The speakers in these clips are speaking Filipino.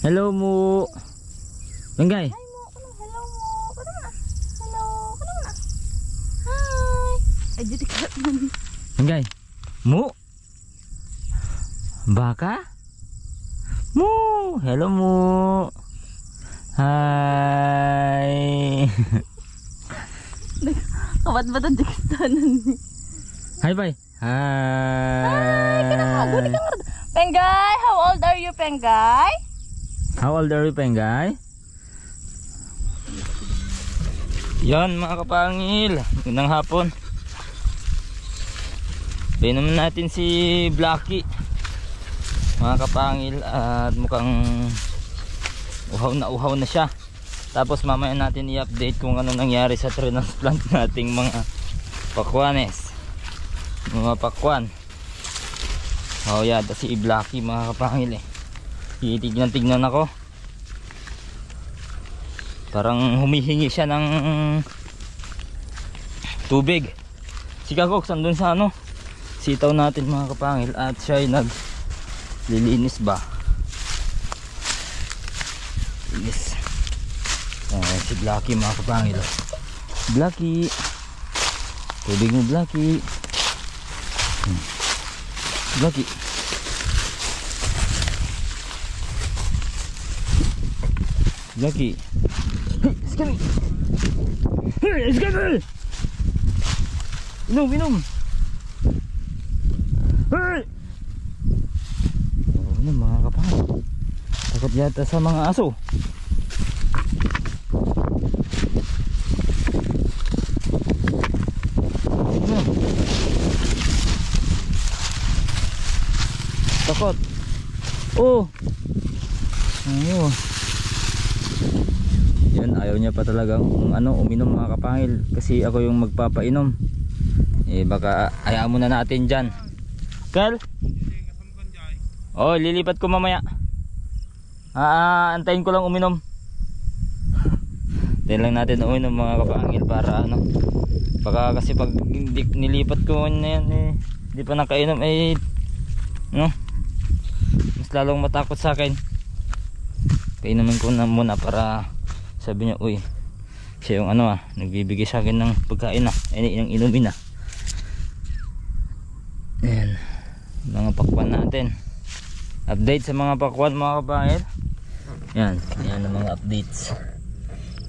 Hello mo. Benggay. Hi mo. Hello mo. Ano na? Hello. Ano na? Hi. Ay, dito ka naman. Benggay. Mu. Baka? Mu. Hello mo. Hi. Kabat-batan di kastanan ni. Hi bye. Hi. Kinakago. Di ka nga. Penggay, how old are you, Penggay? How old are you, Penggay? Yan mga kapangil, unang hapon. Painom natin si Blacky mga kapangil at mukhang uhaw na siya. Tapos mamaya natin i-update kung ano nangyari sa transplant nating mga pakwanes, mga pakwan. Oh yata si Blacky mga kapangil eh. Titignan ako. Parang humihingi siya ng tubig. Si Kagoks andun sa ano, sitaw natin mga kapangil. At siya ay naglilinis ba. Linis. Si Blacky mga kapangil. Blacky, tubig mo Blacky. Blacky. Blacky. Sekali. Sekali. Minum. Hey. Oh, ano mga kapangil. Takot yata sa mga aso. Takot. Oh. Ayun. Yan, ayaw niya pa talaga uminom mga kapangil. Kasi ako yung magpapainom. Eh baka hayaan muna natin dyan. Kel? Oh, lilipat ko mamaya. Antayin ko lang uminom. Antayin lang natin uminom mga kapangil para ano. Baka kasi pag nilipat ko na yan eh, hindi pa nakainom eh, no? Mas lalong matakot sa akin. Painumin ko na muna para sabi niya, uy, siya yung ano nagbibigay sa akin ng pagkain na, ng inumin na. Ayan, mga pakwan natin. Update sa mga pakwan mga kapangil. Yan ang mga updates.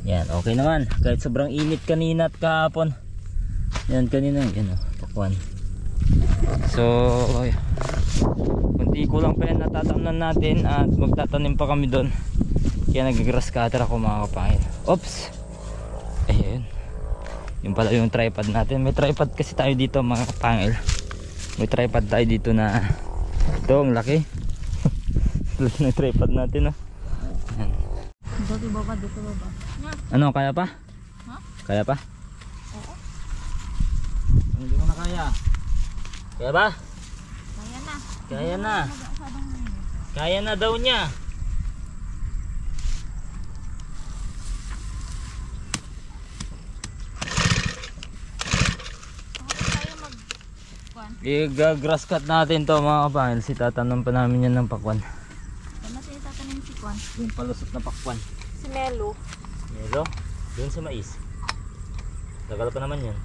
Yan, okay naman. Kahit sobrang init kanina at kahapon. Yan, kanina, yan pakwan. So, kunti ko lang pa yan natatamnan natin at magtatanim pa kami doon. Kaya nag-grass cutter ako mga kapangil. Oops. Ayun. Yung pala yung tripod natin. May tripod kasi tayo dito mga kapangil. May tripod tayo dito na ito, ang laki. Laki na tripod natin, no? Ayan. Dito baba, dito baba. Ano, kaya pa? Ha? Kaya pa? Oo. Hindi ko na kaya. Kaya ba? Kaya na. Kaya na. Kaya na daw niya. I-grass cut natin to mga kapangil. Si tatanom pa namin yan ng pakwan. Saan natin itatanim si Kwan? Yung palusot na pakwan. Si Melo. Melo? Doon sa mais. Tagal pa naman yan.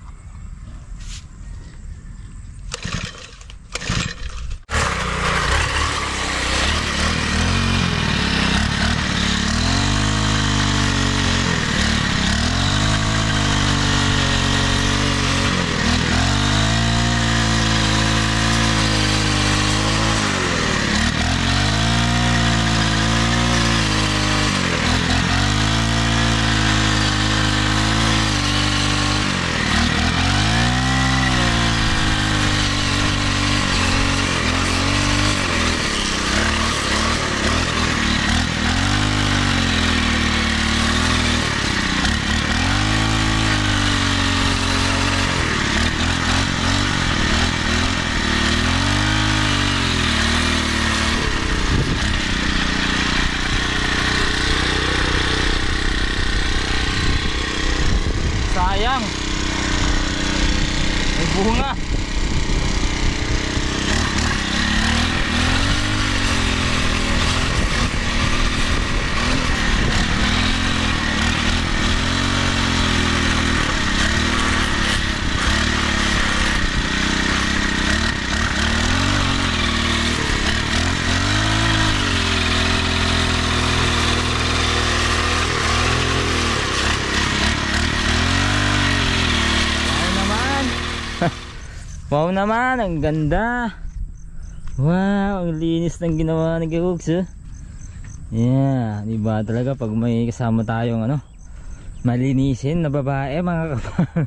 Sayang. May bunga. Wow naman, ang ganda. Wow, ang linis ng ginawa ni Kakuks. Yeah, diba talaga pag may kasama tayong ano, malinisin na babae mga kapangil.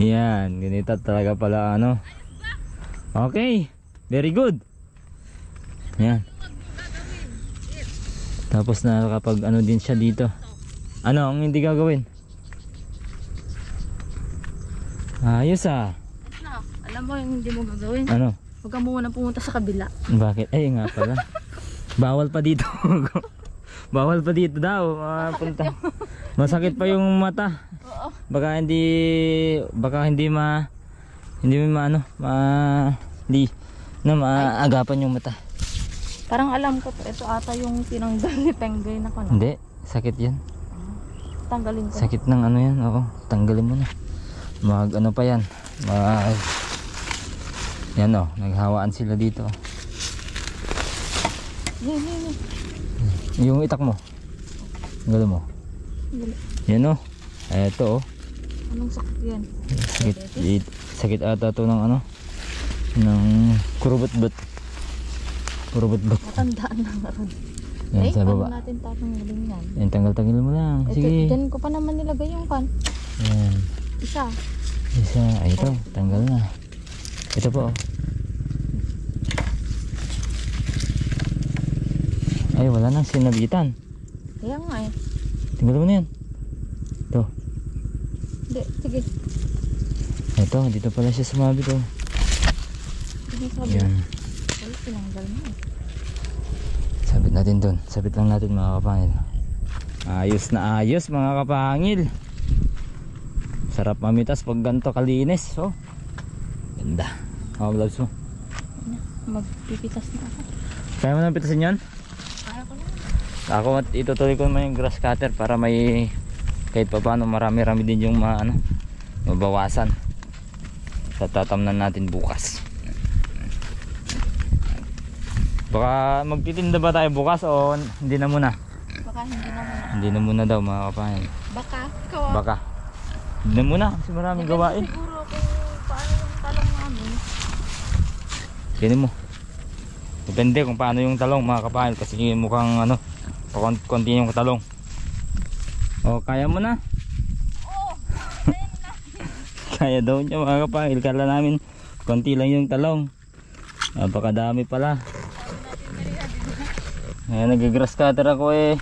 Yan, ganito talaga pala ano. Okay, very good. Yan. Tapos na kapag ano din siya dito. Ano ang hindi gagawin? Ayos ah. No, alam mo yung hindi mo gagawin. Ano? Huwag ka muna pumunta sa kabila. Bakit? Ay nga pala. Bawal pa dito. Bawal pa dito daw. Punta. Masakit pa yung mata. Oo. Baka hindi maagapan yung mata. Parang alam ko to. Ito ata yung tinanggal ni Penguin ako. No? Hindi, sakit 'yan. Tanggalin ko. Sakit ng ano 'yan. Oo, tanggalin mo na. Ano pa 'yan? Yan oh, naghawaan sila dito. Yan. Yung itak mo. Tanggalin mo. Yan oh. Eto oh. Anong sakit yan? Sakit ata to ng ano? Ng kurubot-but. Matandaan na nga ron. Yan sa baba. Paano natin tatanggalin yan? Yan, tanggal mo lang. Ito, Sige. dyan ko pa naman nilagay yung pan. Yan. Isa. Ay ito, tanggal na. Ito po oh. Ay, wala nang sinabitan. Kaya nga eh. Tingnan mo na yan. Ito. Hindi, sige. Ito, dito pala siya sumabit oh. Sige, sabi. Yan. Ay, tinanggal mo eh. Sabit natin dun. Sabit lang natin mga kapangil. Ayos na ayos mga kapangil. Sarap mamitas pag ganito kalinis. Oh. Ganda. Mga gloves mo. Magpipitas na ako. Kaya mo nang pitasin yan? Kaya ko na. Ako itutuloy ko naman yung grass cutter para may kahit pa paano marami-rami din yung mabawasan. Tatamnan natin bukas. Baka magtitinda ba tayo bukas o hindi na muna? Baka hindi na muna. Hindi na muna daw mga kapangil. Baka? Ikaw ah. Baka. Hindi na muna kasi maraming gawain. Siguro kung paano yung talong namin. Pinin mo. Depende kung paano yung talong mga kapangil kasi mukhang ano, konti yung talong. O, kaya mo na? Oo. Kaya na. Kaya daw niya mga kapangil. Kala namin konti lang yung talong. Napakadami pala. Ayan, nag-grass cutter ako eh.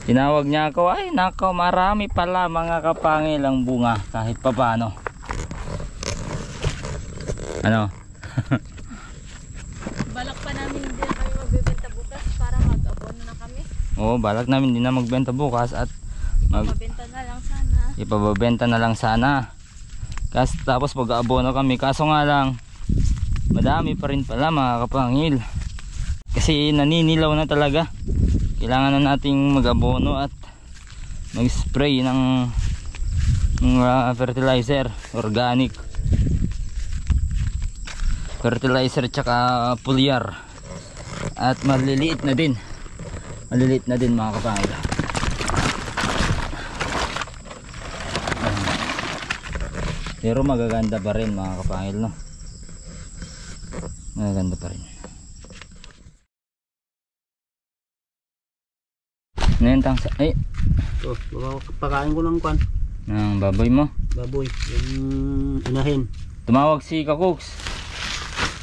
Tinawag niya ako, ay nako, marami pala mga kapangil ang bunga kahit pa paano. Ano? Balak pa namin hindi na kami magbibenta bukas para mag-abono na kami. Oo, balak namin hindi na magbenta bukas at Mabenta na lang sana. ipababenta na lang sana. Tapos pag-abono kami, kaso nga lang madami pa rin pala mga kapangil. Kasi naninilaw na talaga. Kailangan na nating mag-abono at mag-spray ng fertilizer, organic fertilizer tsaka foliar. At maliliit na din mga kapangil. Pero magaganda pa rin mga kapangil, no? Magaganda pa rin. Ngayon ay So, pakain ko ng kwan. ng baboy mo. Baboy, yung inahin. Tumawag si Kakuks.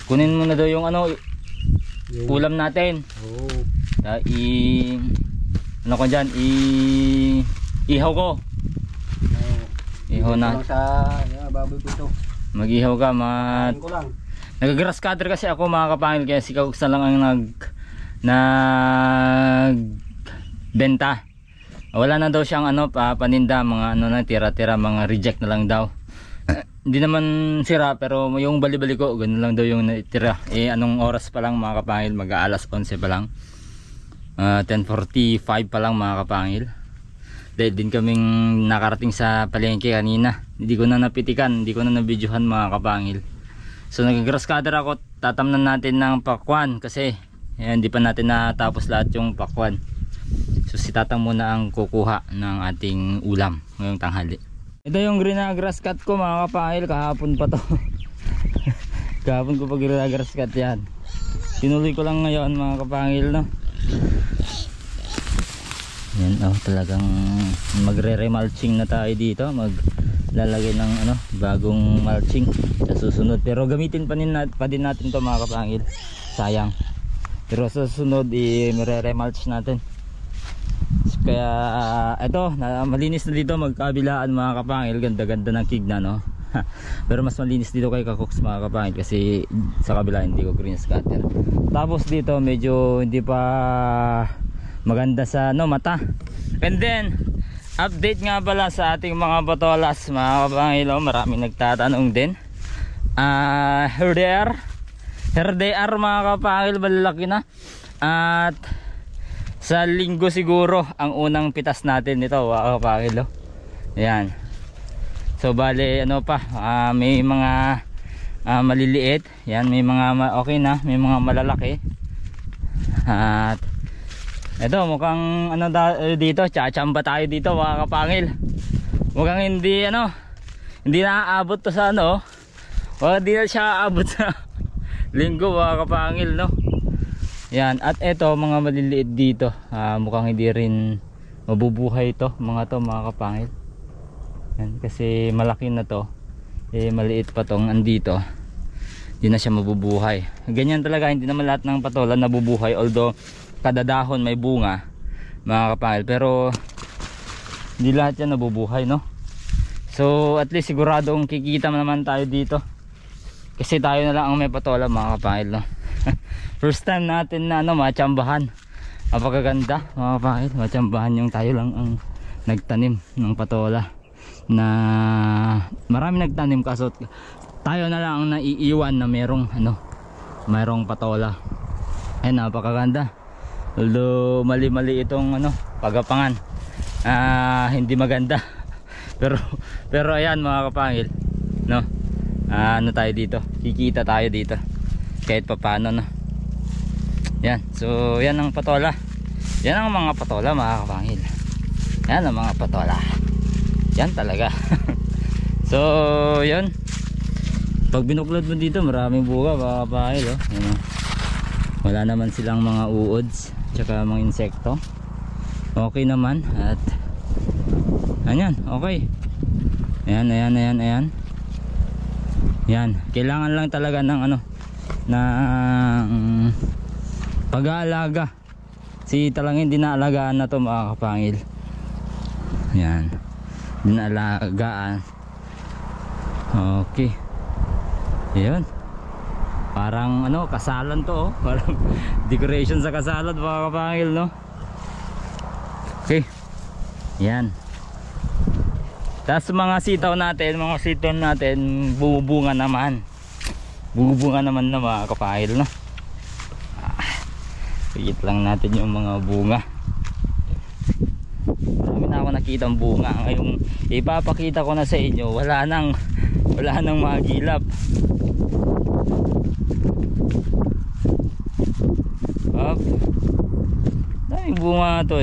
Kunin mo na daw yung ano, Yung, ulam natin. oh, Ano ko dyan, ihaw ko. Ihaw na. Sa baboy ko ito. Mag-ihaw ka. Pakain ko lang. Nag-grass cutter kasi ako mga kapangil, kaya si Kakuks na lang ang benta. Wala na daw siyang ano paninda, mga ano na tira-tira, mga reject na lang daw. Hindi naman sira pero yung bali-bali ko ganun lang daw yung natira. Anong oras pa lang mga kapangil? Mag-aalas 11 pa lang. 10:45 pa lang mga kapangil. Dahil din kaming nakarating sa palengke kanina. Hindi ko na napitikan, hindi ko na nabidyohan mga kapangil. So nag-grass cutter ako, tatamnan natin ng pakwan kasi hindi pa natin natapos lahat yung pakwan. So si Tatang muna ang kukuha ng ating ulam ngayong tanghali. Ito yung grinagrass cut ko mga kapangil, kahapon pa to. Kahapon ko pa grinagrass cut yan. Tinuloy ko lang ngayon mga kapangil, no. Yan, oh, talagang magre-remulching na tayo dito. Maglalagay ng bagong mulching sa susunod. Pero gamitin pa din natin to mga kapangil. Sayang. Pero sa susunod i-re-remulch natin. Kaya ito, malinis na dito magkabilaan mga kapangil. Ganda-ganda ng kigna, no. Pero mas malinis dito kay Kakoks mga kapangil, kasi sa kabila hindi ko green scatter. Tapos dito medyo hindi pa maganda sa mata. And then update nga pala sa ating mga patolas mga kapangil, maraming nagtatanong din. Herder mga kapangil, malalaki na. At sa linggo siguro ang unang pitas natin nito mga kapangil. Ayan. So bale may mga maliliit. Yan, may mga okay na, may mga malalaki. At ito mukhang dito, tsachamba tayo dito mga kapangil. Mukhang hindi naaabot to sa hindi na siya aabot sa linggo mga kapangil, no. Yan, at ito mga maliliit dito, mukhang hindi rin mabubuhay to mga kapangil. Yan, kasi malaki na to, maliit pa tong andito, hindi na siya mabubuhay. Ganyan talaga, hindi naman lahat ng patola nabubuhay, although kada dahon may bunga mga kapangil, pero hindi lahat yan nabubuhay, no. So at least siguradong kikita naman tayo dito, kasi tayo na lang ang may patola mga kapangil, no. First time natin na matsambahan. Napakaganda mga kapangil, matsambahan yung tayo lang ang nagtanim ng patola, na marami nagtanim kaso tayo na lang ang naiiwan na merong patola. Ay, napakaganda. Although mali itong pagapangan, hindi maganda. pero ayan mga kapangil, no. Tayo dito, kikita tayo dito kahit papaano, no. Yan, so yan ang patola. Yan ang mga patola mga kapangil. Yan ang mga patola. Yan talaga. So yun, pag binuklod mo dito maraming bunga mga kapangil, wala naman silang mga uods tsaka mga insekto. Okay naman. At ayan, okay. Ayan. Yan, kailangan lang talaga ng pag-aalaga. Si talangin dinaalagaan na to mga kapangil. Yan, dinaalagaan. Okay. Ayun, parang kasalan to, parang decoration sa kasalan mga kapangil, no. Okay. Yan. Tapos mga sitaw natin bubunga naman na mga kapangil, no. Pigit lang natin yung mga bunga. Marami na ako nakitang bunga. Ngayong ipapakita ko na sa inyo, wala nang magilap. Up. Daming bunga to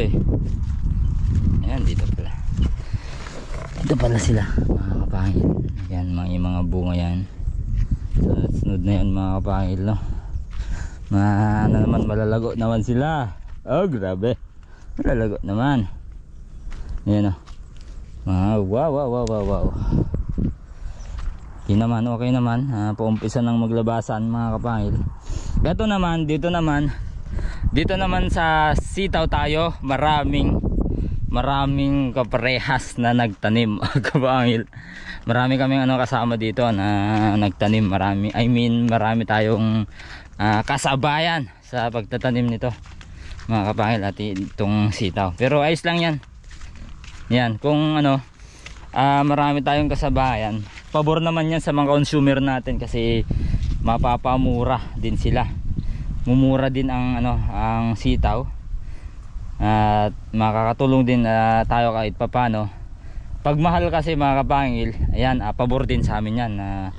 Ayan, dito pala sila mga kapangil. Yan, mga bunga yan. So sunod na yan mga kapangil, no. Naman malalago naman sila. Oh grabe, malalago naman. Ayan, wow. Okay naman, paumpisa ng maglabasan mga kapangil. Ito naman, dito naman sa sitaw tayo, maraming kaparehas na nagtanim kapangil. Marami kaming kasama dito na nagtanim. Marami tayong kasabayan sa pagtatanim nito mga kapangil, at itong sitaw. Pero ayos lang yan. Yan, kung marami tayong kasabayan, pabor naman yan sa mga consumer natin, kasi mapapamura din sila. Mumura din ang sitaw, at makakatulong din tayo kahit papano. Pag mahal kasi mga kapangil, ayan, pabor din sa amin yan na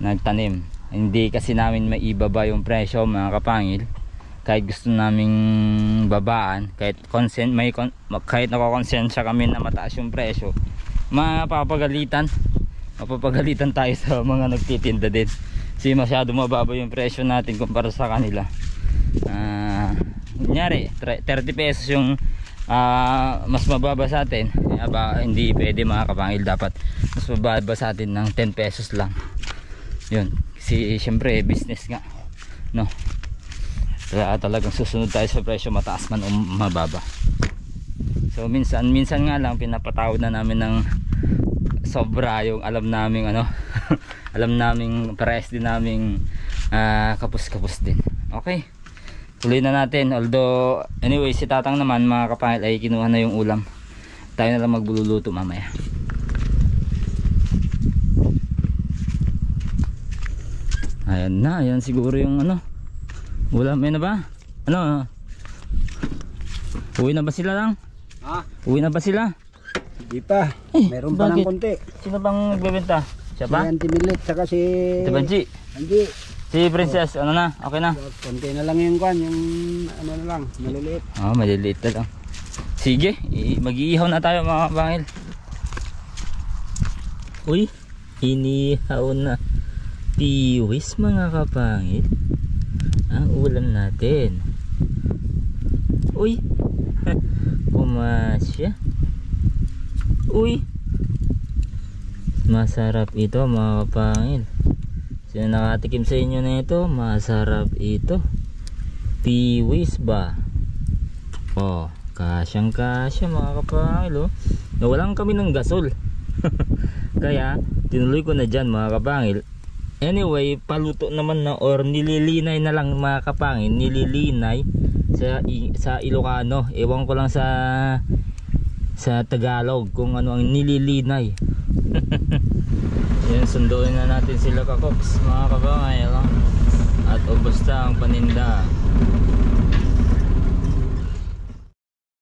nagtanim. Hindi kasi namin maibaba yung presyo mga kapangil, kahit gusto naming babaan, kahit nakakonsensya kami na mataas yung presyo, mapapagalitan tayo sa mga nagtitinda din kasi masyado mababa yung presyo natin kumpara sa kanila. Kunyari 30 pesos yung mas mababa sa atin, hindi pwede mga kapangil, dapat mas mababa sa atin ng 10 pesos lang yun, kasi syempre business nga, no? Kaya talagang susunod tayo sa presyo, mataas man o mababa. So minsan nga lang pinapatawad na namin ng sobra yung alam naming alam naming pares din naming kapus din. Okay, tuloy na natin. Although anyway, si Tatang naman mga kapangil ay kinuha na yung ulam, tayo na lang magluluto mamaya. Ayan siguro yung ulam. Ayun na ba? Uwi na ba sila lang? Ha? Uwi na ba sila? Hindi pa. Meron pa bakit? ng konti. Sino bang nagbebenta? Siya ba? Si Auntie Milit, saka si... Si Banji? Angie. Si Princess, ano na? Okay na? Konti na lang yung kwan, yung ano na lang, maliliit. Maliliit na lang. Sige, mag-iihaw na tayo mga kapangil. Uy, inihaw na piwis mga kapangil ang ulam natin. Uy, pumasya. Uy, masarap ito mga kapangil. Sino nakatikim sa inyo na ito? Masarap ito. Piwis ba? Kasyang kasya mga kapangil. Nawalan kami ng gasol. Kaya tinuloy ko na dyan mga kapangil. Anyway, paluto naman na or nililinay na lang mga kapangil. Nililinay sa Ilocano. Ewan ko lang sa Tagalog kung ano ang nililinay. Yan, sunduin na natin sila kakoks mga kapangil. At ubos na ang paninda.